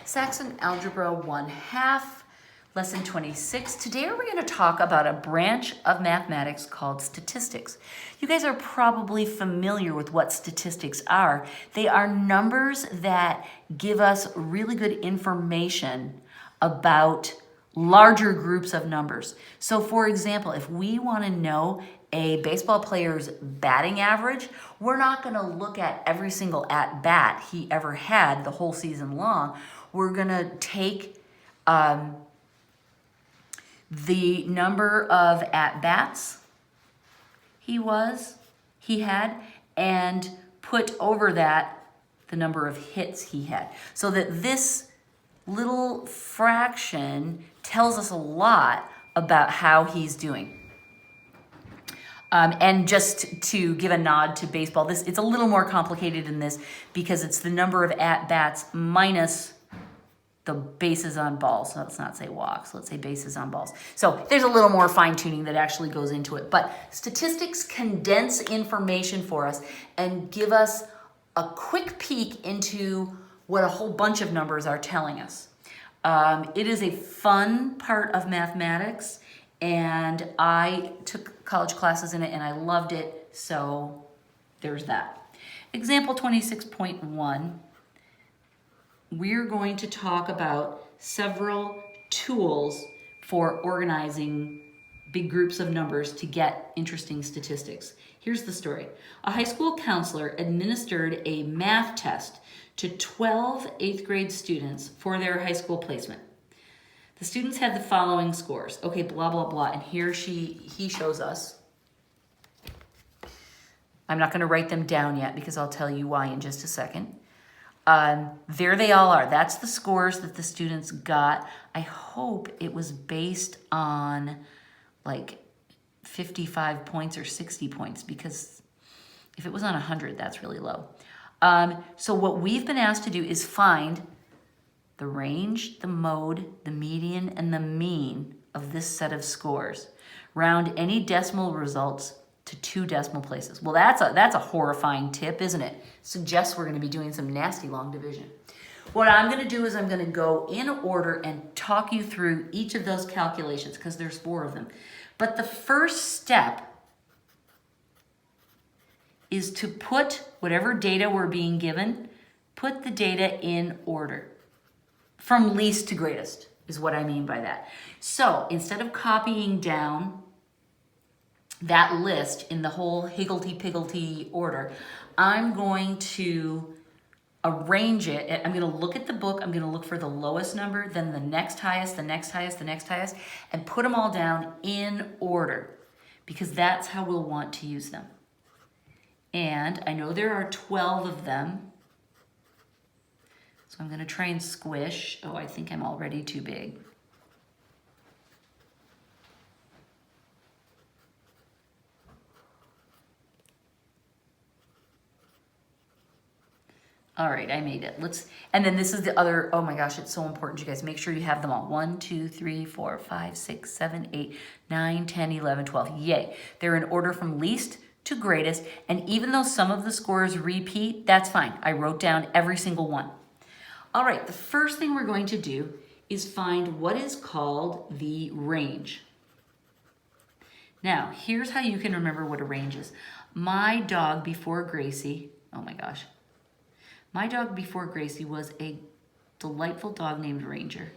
Saxon Algebra 1/2, Lesson 26. Today we're going to talk about a branch of mathematics called statistics. You guys are probably familiar with what statistics are. They are numbers that give us really good information about larger groups of numbers. So for example, if we want to know a baseball player's batting average, we're not going to look at every single at-bat he ever had the whole season long. We're going to take the number of at-bats he had and put over that the number of hits he had. So that this little fraction tells us a lot about how he's doing. And just to give a nod to baseball, it's a little more complicated than this because it's the number of at-bats minus the bases on balls. So let's not say walks, let's say bases on balls. So there's a little more fine-tuning that actually goes into it. But statistics condense information for us and give us a quick peek into what a whole bunch of numbers are telling us. It is a fun part of mathematics, and I took college classes in it and I loved it, so there's that. Example 26.1, we're going to talk about several tools for organizing big groups of numbers to get interesting statistics. Here's the story. A high school counselor administered a math test to 12 8th grade students for their high school placement. The students had the following scores. Okay, blah, blah, blah. And here he shows us. I'm not going to write them down yet because I'll tell you why in just a second. There they all are. That's the scores that the students got. I hope it was based on like 55 points or 60 points, because if it was on 100, that's really low. So what we've been asked to do is find the range, the mode, the median, and the mean of this set of scores. Round any decimal results to 2 decimal places. Well, that's a horrifying tip, isn't it? Suggests we're going to be doing some nasty long division. What I'm going to do is I'm going to go in order and talk you through each of those calculations because there's 4 of them. But the first step is to put whatever data we're being given, put the data in order. From least to greatest is what I mean by that. So instead of copying down that list in the whole higgledy-piggledy order, I'm going to arrange it. I'm going to look at the book. I'm going to look for the lowest number, then the next highest, the next highest, the next highest, and put them all down in order because that's how we'll want to use them. And I know there are 12 of them. So I'm going to try and squish. Oh, I think I'm already too big. All right, I made it. And then this is the other, oh my gosh, it's so important, you guys. Make sure you have them all. 1, 2, 3, 4, 5, 6, 7, 8, 9, 10, 11, 12. Yay. They're in order from least to greatest. And even though some of the scores repeat, that's fine. I wrote down every single one. All right, the first thing we're going to do is find what is called the range. Now, here's how you can remember what a range is. My dog before Gracie, oh my gosh. My dog before Gracie was a delightful dog named Ranger.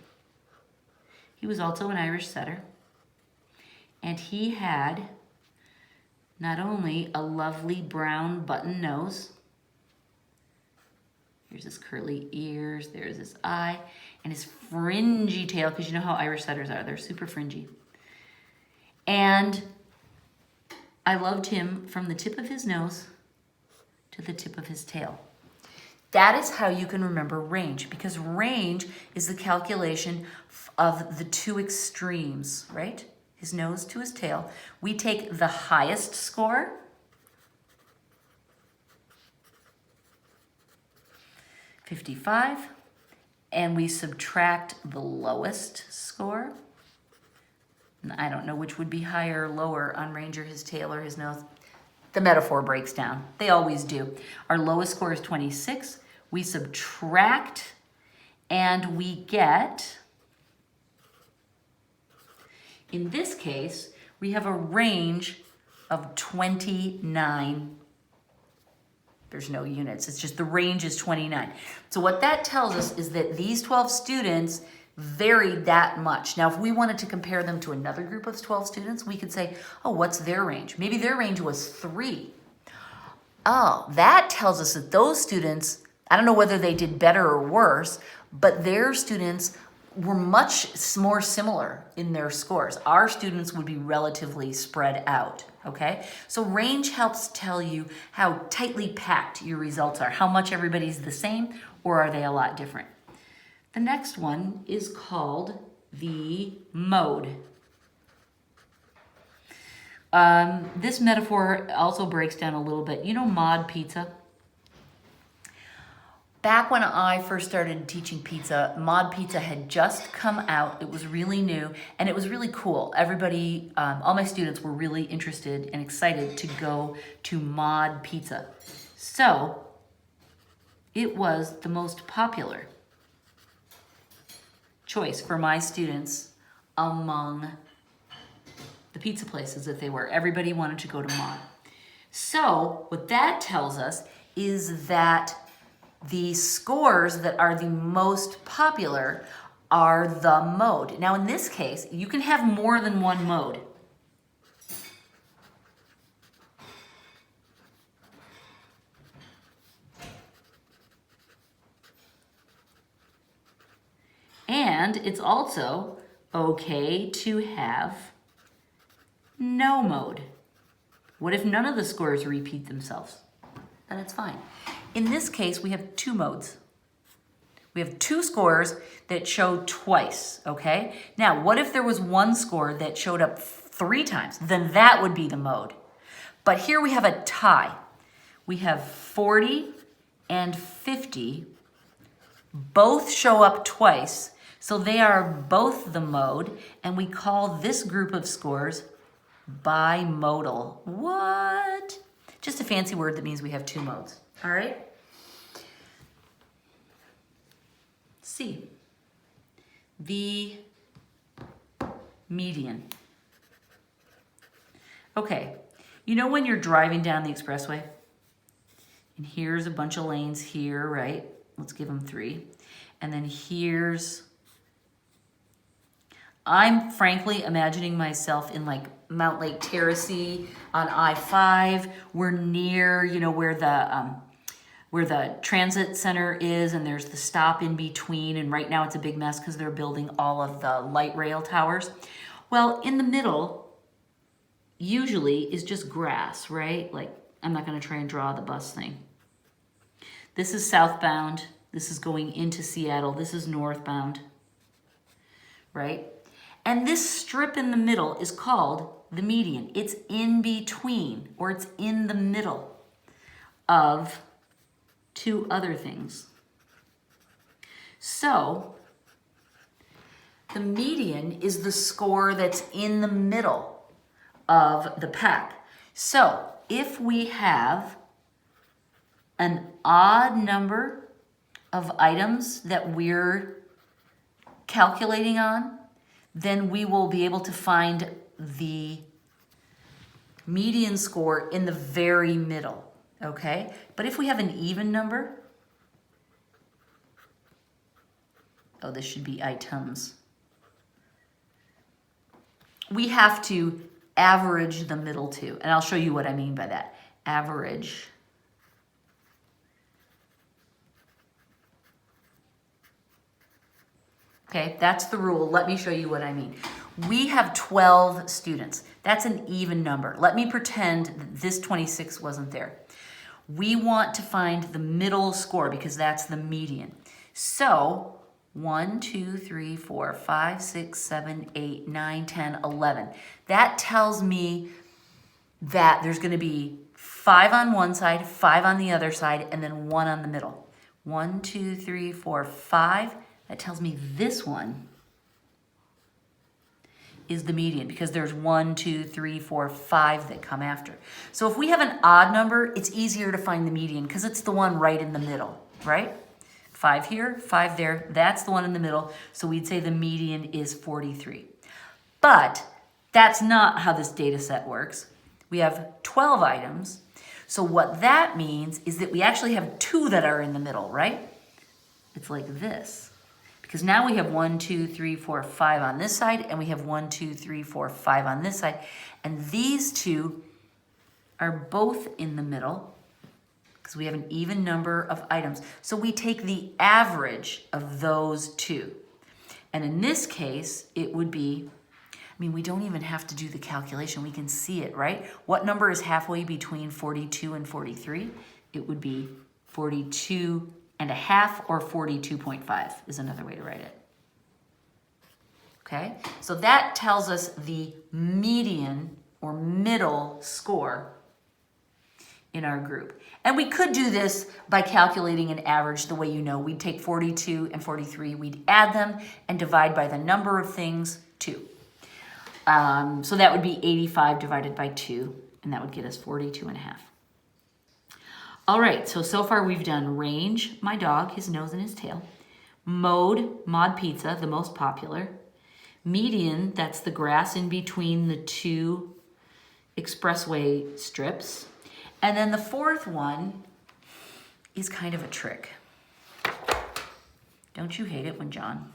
He was also an Irish setter. And he had not only a lovely brown button nose, here's his curly ears, there's his eye, and his fringy tail, because you know how Irish setters are, they're super fringy. And I loved him from the tip of his nose to the tip of his tail. That is how you can remember range, because range is the calculation of the 2 extremes, right? His nose to his tail. We take the highest score, .55, and we subtract the lowest score. And I don't know which would be higher or lower on Ranger, his tail or his nose. The metaphor breaks down. They always do. Our lowest score is 26. We subtract And we get, in this case, we have a range of 29. There's no units, it's just the range is 29. So what that tells us is that these 12 students varied that much. Now, if we wanted to compare them to another group of 12 students, we could say, oh, what's their range? Maybe their range was 3. Oh, that tells us that those students, I don't know whether they did better or worse, but their students were much more similar in their scores. Our students would be relatively spread out, okay? So range helps tell you how tightly packed your results are, how much everybody's the same, or are they a lot different? The next one is called the mode. This metaphor also breaks down a little bit. You know mod pizza? Back when I first started teaching pizza, mod pizza had just come out. It was really new and it was really cool. Everybody, all my students were really interested and excited to go to mod pizza. So it was the most popular choice for my students among the pizza places that they were. Everybody wanted to go to mod. So what that tells us is that the scores that are the most popular are the mode. Now in this case, you can have more than one mode. And it's also okay to have no mode. What if none of the scores repeat themselves? Then it's fine. In this case, we have 2 modes. We have 2 scores that show twice, okay? Now, what if there was one score that showed up 3 times? Then that would be the mode. But here we have a tie. We have 40 and 50. Both show up twice, so they are both the mode, and we call this group of scores bimodal. What? Just a fancy word that means we have 2 modes. All right? C, the median. Okay, you know when you're driving down the expressway? And here's a bunch of lanes here, right? Let's give them 3. And then here's, I'm frankly imagining myself in like Mount Lake Terrace on I-5. We're near, you know, where the transit center is, and there's the stop in between, and right now it's a big mess because they're building all of the light rail towers. Well, in the middle, usually is just grass, right? Like, I'm not gonna try and draw the bus thing. This is southbound, this is going into Seattle, this is northbound, right? And this strip in the middle is called the median. It's in between, or it's in the middle of 2 other things. So the median is the score that's in the middle of the pack. So if we have an odd number of items that we're calculating on, then we will be able to find the median score in the very middle, okay? But if we have an even number, oh, this should be items. We have to average the middle two, and I'll show you what I mean by that. Average okay, that's the rule. Let me show you what I mean. We have 12 students. That's an even number. Let me pretend that this 26 wasn't there. We want to find the middle score because that's the median. So 1, 2, 3, 4, 5, 6, 7, 8, 9, 10, 11. That tells me that there's going to be 5 on one side, 5 on the other side, and then 1 on the middle. 1, 2, 3, 4, 5. That tells me this one is the median because there's 1, 2, 3, 4, 5 that come after. So if we have an odd number, it's easier to find the median because it's the one right in the middle, right? 5 here, 5 there. That's the one in the middle. So we'd say the median is 43. But that's not how this data set works. We have 12 items. So what that means is that we actually have 2 that are in the middle, right? It's like this. Because now we have 1, 2, 3, 4, 5 on this side, and we have 1, 2, 3, 4, 5 on this side. And these 2 are both in the middle because we have an even number of items. So we take the average of those 2. And in this case, it would be, I mean, we don't even have to do the calculation. We can see it, right? What number is halfway between 42 and 43? It would be 42 and a half, or 42.5 is another way to write it. Okay, so that tells us the median or middle score in our group. And we could do this by calculating an average the way you know. We'd take 42 and 43, we'd add them and divide by the number of things, 2. So that would be 85 divided by 2, and that would get us 42 and a half. All right, so far we've done range, my dog, his nose and his tail. Mode, mod pizza, the most popular. Median, that's the grass in between the 2 expressway strips. And then the 4th one is kind of a trick. Don't you hate it when John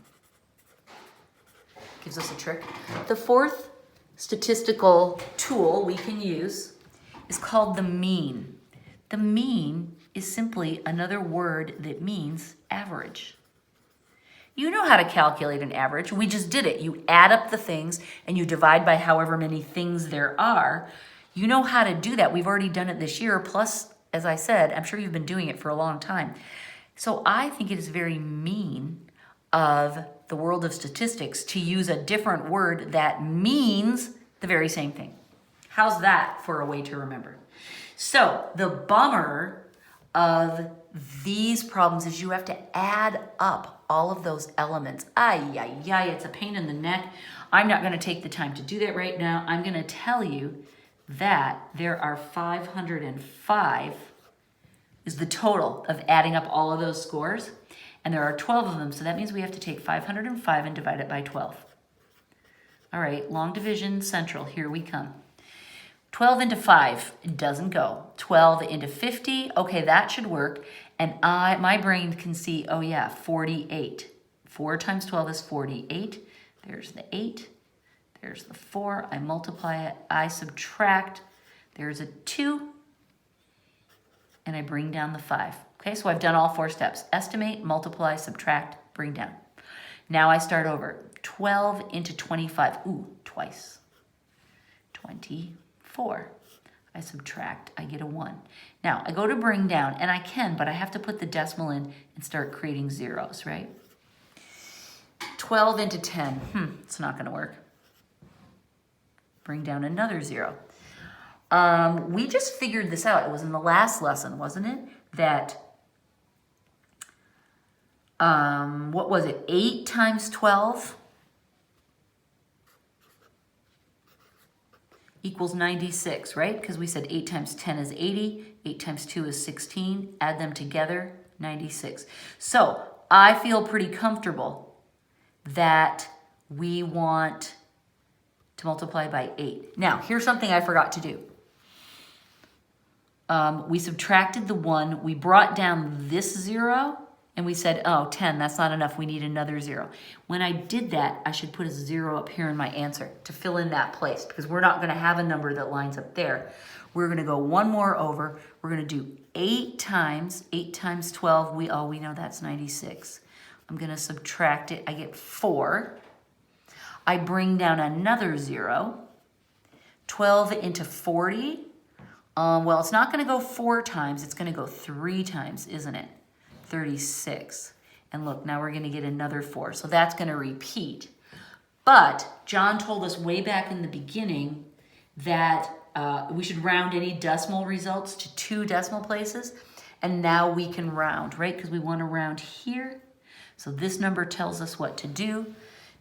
gives us a trick? The 4th statistical tool we can use is called the mean. The mean is simply another word that means average. You know how to calculate an average. We just did it. You add up the things and you divide by however many things there are. You know how to do that. We've already done it this year. Plus, as I said, I'm sure you've been doing it for a long time. So I think it is very mean of the world of statistics to use a different word that means the very same thing. How's that for a way to remember? So the bummer of these problems is you have to add up all of those elements. It's a pain in the neck. I'm not going to take the time to do that right now. I'm going to tell you that there are 505 is the total of adding up all of those scores. And there are 12 of them. So that means we have to take 505 and divide it by 12. All right, long division central, here we come. 12 into 5, it doesn't go. 12 into 50, okay, that should work. And my brain can see, oh yeah, 48. 4 times 12 is 48. There's the 8. There's the 4. I multiply it. I subtract. There's a 2. And I bring down the 5. Okay, so I've done all 4 steps. Estimate, multiply, subtract, bring down. Now I start over. 12 into 25. Ooh, twice. 24. I subtract, I get a 1. Now, I go to bring down, and I can, but I have to put the decimal in and start creating zeros, right? 12 into 10. It's not going to work. Bring down another 0. We just figured this out. It was in the last lesson, wasn't it? That, what was it? 8 times 12 equals 96, right? Because we said 8 times 10 is 80, 8 times 2 is 16, add them together, 96. So I feel pretty comfortable that we want to multiply by 8. Now, here's something I forgot to do. We subtracted the 1, we brought down this 0, and we said, oh, 10, that's not enough, we need another 0. When I did that, I should put a 0 up here in my answer to fill in that place, because we're not gonna have a number that lines up there. We're gonna go one more over, we're gonna do 8 times 12, we know that's 96. I'm gonna subtract it, I get 4. I bring down another 0. 12 into 40, well, it's not gonna go 4 times, it's gonna go 3 times, isn't it? 36. And look, now we're gonna get another 4. So that's gonna repeat. But John told us way back in the beginning that we should round any decimal results to 2 decimal places. And now we can round, right? Because we wanna round here. So this number tells us what to do.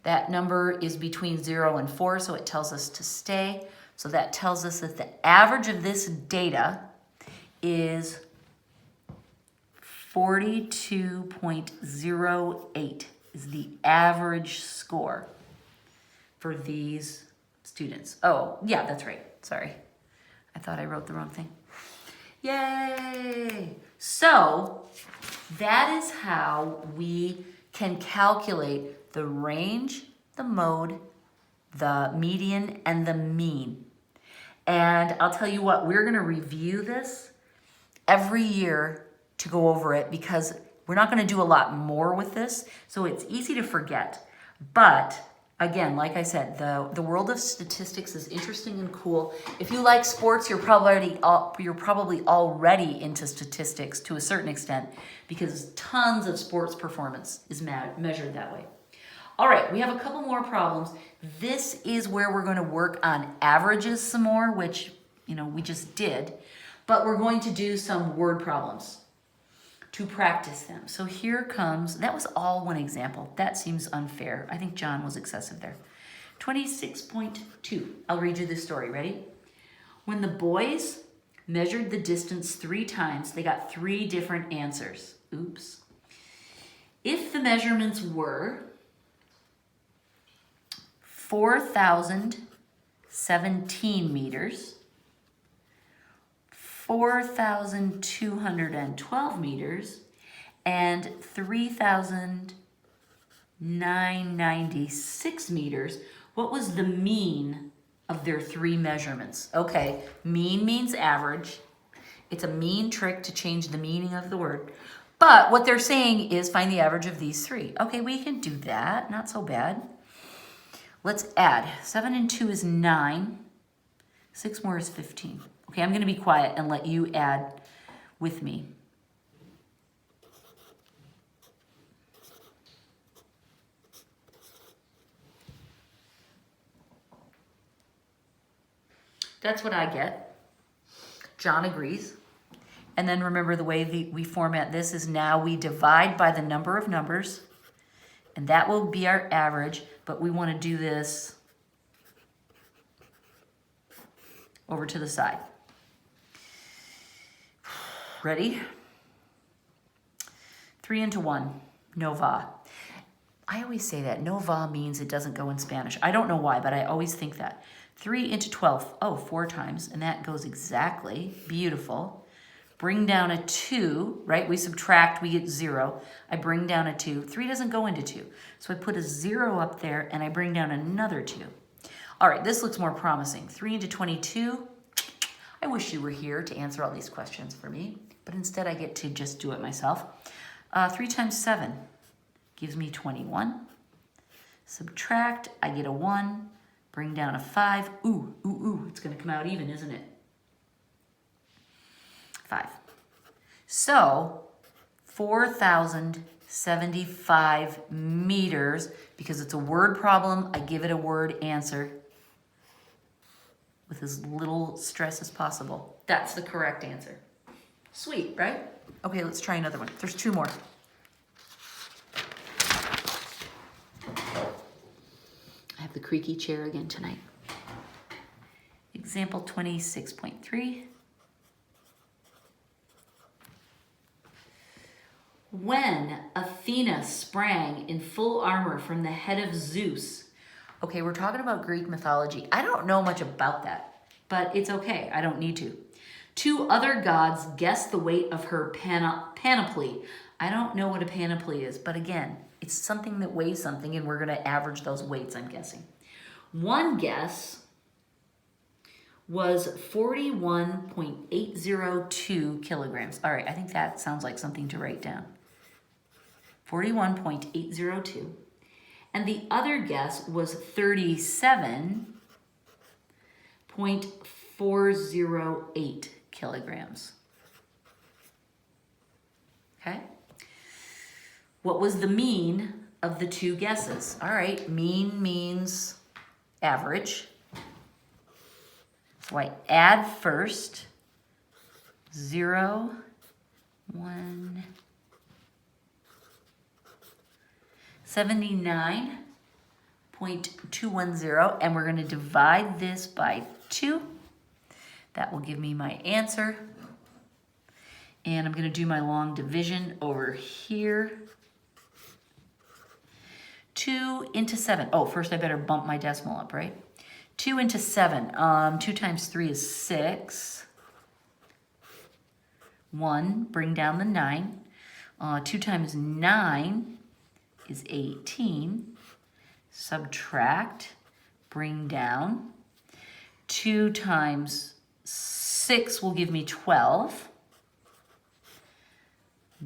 That number is between 0 and 4, so it tells us to stay. So that tells us that the average of this data is 42.08 is the average score for these students. Oh, yeah, that's right. Sorry. I thought I wrote the wrong thing. Yay! So that is how we can calculate the range, the mode, the median, and the mean. And I'll tell you what, we're gonna review this every year to go over it because we're not gonna do a lot more with this, so it's easy to forget. But again, like I said, the world of statistics is interesting and cool. If you like sports, you're probably already into statistics to a certain extent because tons of sports performance is measured that way. All right, we have a couple more problems. This is where we're going to work on averages some more, which, we just did. But we're going to do some word problems to practice them. So here comes, that was all one example. That seems unfair. I think John was excessive there. 26.2. I'll read you the story. Ready? When the boys measured the distance 3 times, they got 3 different answers. Oops. If the measurements were 4,017 meters, 4,212 meters, and 3,996 meters, what was the mean of their 3 measurements? Okay, mean means average. It's a mean trick to change the meaning of the word. But what they're saying is find the average of these 3. Okay, we can do that, not so bad. Let's add. 7 and 2 is 9. 6 more is 15. Okay, I'm going to be quiet and let you add with me. That's what I get. John agrees. And then remember the way we format this is now we divide by the number of numbers, and that will be our average, but we want to do this over to the side. Ready? 3 into 1, no va. I always say that. No va means it doesn't go in Spanish. I don't know why, but I always think that. 3 into 12, 4 times, and that goes exactly. Beautiful. Bring down a 2, right? We subtract, we get 0. I bring down a 2. 3 doesn't go into 2. So I put a 0 up there, and I bring down another 2. All right, this looks more promising. 3 into 22. I wish you were here to answer all these questions for me, but instead I get to just do it myself. 3 times 7 gives me 21. Subtract, I get a 1. Bring down a 5. Ooh, it's going to come out even, isn't it? 5. So 4,075 meters, because it's a word problem, I give it a word answer with as little stress as possible. That's the correct answer. Sweet, right? Okay, let's try another one. There's 2 more. I have the creaky chair again tonight. Example 26.3. When Athena sprang in full armor from the head of Zeus. Okay, we're talking about Greek mythology. I don't know much about that, but it's okay. I don't need to. 2 other gods guessed the weight of her panoply. I don't know what a panoply is, but again, it's something that weighs something, and we're going to average those weights, I'm guessing. One guess was 41.802 kilograms. All right, I think that sounds like something to write down. 41.802. And the other guess was 37.408 kilograms. Okay? What was the mean of the 2 guesses? All right, mean means average. So I add first. 0, 1, 79.210, and we're going to divide this by 2. That will give me my answer. And I'm gonna do my long division over here. 2 into 7. Oh, first I better bump my decimal up, right? 2 into 7. 2 times 3 is 6. 1, bring down the 9. 2 times 9 is 18. Subtract, bring down. 2 times 6 will give me 12.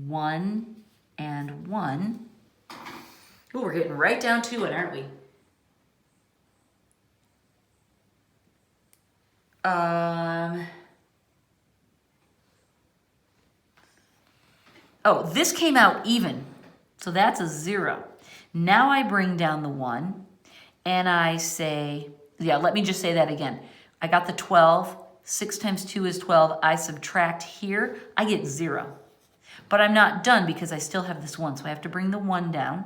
1 and 1. Ooh, we're getting right down to it, aren't we? Oh, this came out even, so that's a 0. Now I bring down the 1, and I say, yeah, let me just say that again. I got the 12, 6 times 2 is 12. I subtract here, I get 0. But I'm not done because I still have this 1, so I have to bring the 1 down.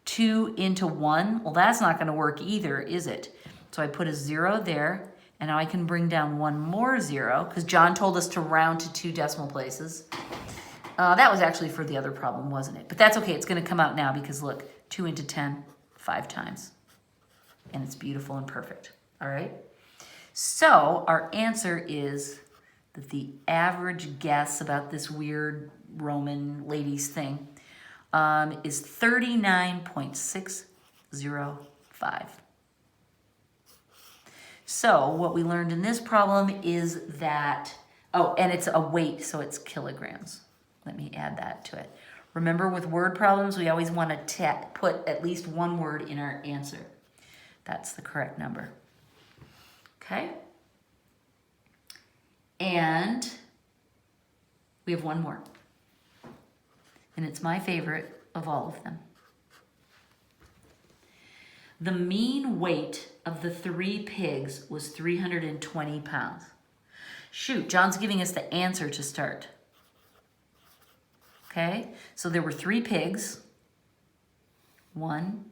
2 into 1, well, that's not going to work either, is it? So I put a 0 there, and now I can bring down one more 0, because John told us to round to 2 decimal places. That was actually for the other problem, wasn't it? But that's okay, it's going to come out now because look, 2 into 10, 5 times. And it's beautiful and perfect, all right? So our answer is that the average guess about this weird Roman ladies thing is 39.605. So what we learned in this problem is that, oh, and it's a weight, so it's kilograms. Let me add that to it. Remember, with word problems, we always want to put at least one word in our answer. That's the correct number. Okay? And we have one more. And it's my favorite of all of them. The mean weight of the 3 pigs was 320 pounds. Shoot, John's giving us the answer to start. Okay, so there were 3 pigs. 1,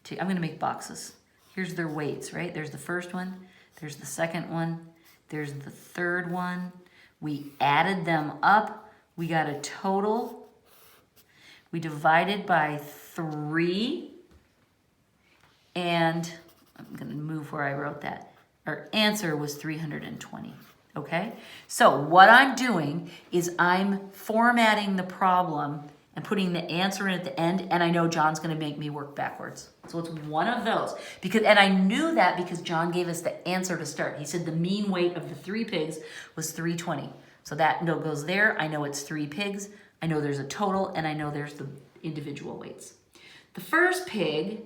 2, I'm gonna make boxes. Here's their weights, right? There's the first one, there's the second one, there's the third one. We added them up, we got a total. We divided by 3, and I'm gonna move where I wrote that. Our answer was 320. Okay, so what I'm doing is I'm formatting the problem and putting the answer in at the end, and I know John's gonna make me work backwards. So it's one of those. And I knew that because John gave us the answer to start. He said the mean weight of the 3 pigs was 320. So that note goes there. I know it's 3 pigs. I know there's a total, and I know there's the individual weights. The first pig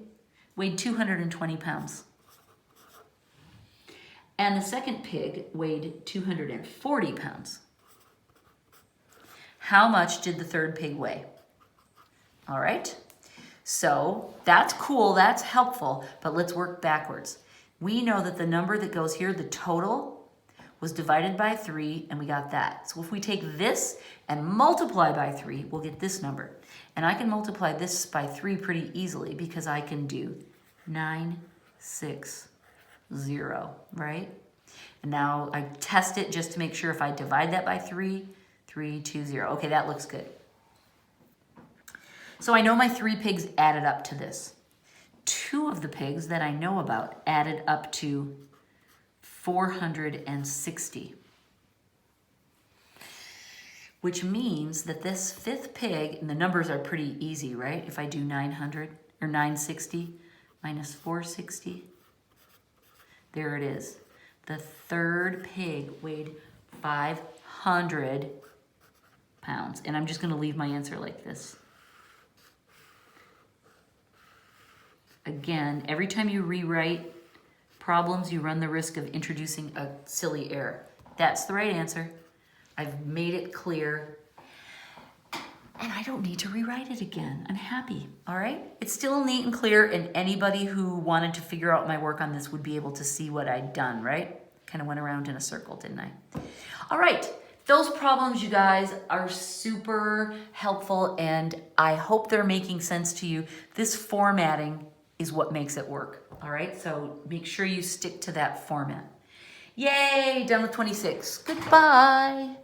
weighed 220 pounds. And the second pig weighed 240 pounds. How much did the third pig weigh? All right, so that's cool, that's helpful, but let's work backwards. We know that the number that goes here, the total, was divided by 3, and we got that. So if we take this and multiply by 3, we'll get this number. And I can multiply this by 3 pretty easily because I can do 960, right? And now I test it just to make sure if I divide that by 3, 320. Okay, that looks good. So I know my 3 pigs added up to this. 2 of the pigs that I know about added up to 460. Which means that this 5th pig, and the numbers are pretty easy, right? If I do 900 or 960 minus 460, there it is. The 3rd pig weighed 500 pounds. And I'm just gonna leave my answer like this. Again, every time you rewrite problems, you run the risk of introducing a silly error. That's the right answer. I've made it clear. And I don't need to rewrite it again. I'm happy, all right? It's still neat and clear, and anybody who wanted to figure out my work on this would be able to see what I'd done, right? Kind of went around in a circle, didn't I? All right, those problems, you guys, are super helpful, and I hope they're making sense to you. This formatting is what makes it work, all right? So make sure you stick to that format. Yay, done with 26. Goodbye.